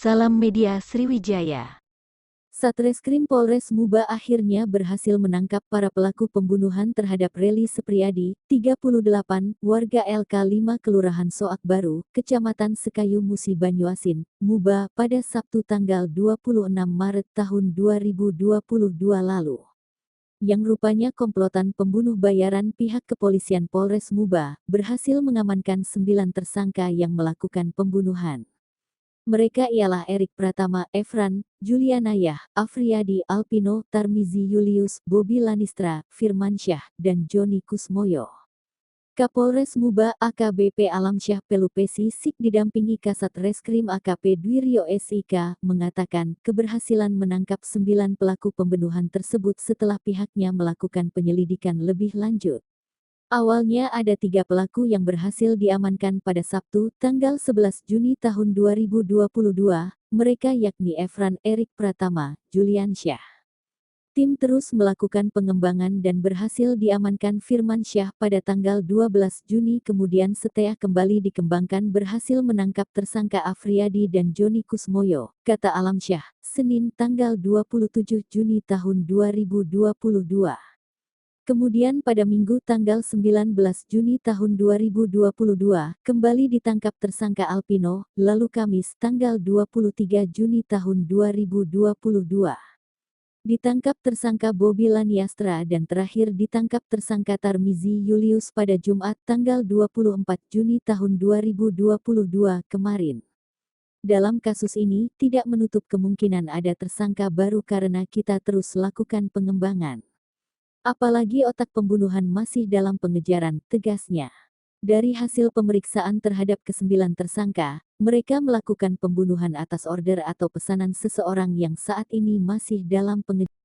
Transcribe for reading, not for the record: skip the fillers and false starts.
Salam Media Sriwijaya. Satreskrim Polres Muba akhirnya berhasil menangkap para pelaku pembunuhan terhadap Reli Sepriadi, 38, warga LK5 Kelurahan Soak Baru, Kecamatan Sekayu Musi Banyuasin, Muba, pada Sabtu tanggal 26 Maret tahun 2022 lalu. Yang rupanya komplotan pembunuh bayaran pihak kepolisian Polres Muba, berhasil mengamankan 9 tersangka yang melakukan pembunuhan. Mereka ialah Erik Pratama, Efran, Juliana Yah, Afriyadi Alpino, Tarmizi Julius, Bobi Lanistra, Firmansyah, dan Joni Kusmoyo. Kapolres Muba AKBP Alamsyah Pelupesi Sik didampingi Kasat Reskrim AKP Dwiryo SIK, mengatakan keberhasilan menangkap 9 pelaku pembunuhan tersebut setelah pihaknya melakukan penyelidikan lebih lanjut. Awalnya ada 3 pelaku yang berhasil diamankan pada Sabtu, tanggal 11 Juni tahun 2022, mereka yakni Efran, Erik Pratama, Julian Syah. Tim terus melakukan pengembangan dan berhasil diamankan Firman Syah pada tanggal 12 Juni kemudian setelah kembali dikembangkan berhasil menangkap tersangka Afriyadi dan Joni Kusmoyo, kata Alamsyah, Senin tanggal 27 Juni tahun 2022. Kemudian pada Minggu tanggal 19 Juni tahun 2022, kembali ditangkap tersangka Alpino, lalu Kamis tanggal 23 Juni tahun 2022. Ditangkap tersangka Bobi Laniastra dan terakhir ditangkap tersangka Tarmizi Julius pada Jumat tanggal 24 Juni tahun 2022 kemarin. Dalam kasus ini, tidak menutup kemungkinan ada tersangka baru karena kita terus lakukan pengembangan. Apalagi otak pembunuhan masih dalam pengejaran, tegasnya. Dari hasil pemeriksaan terhadap ke-9 tersangka, mereka melakukan pembunuhan atas order atau pesanan seseorang yang saat ini masih dalam pengejaran.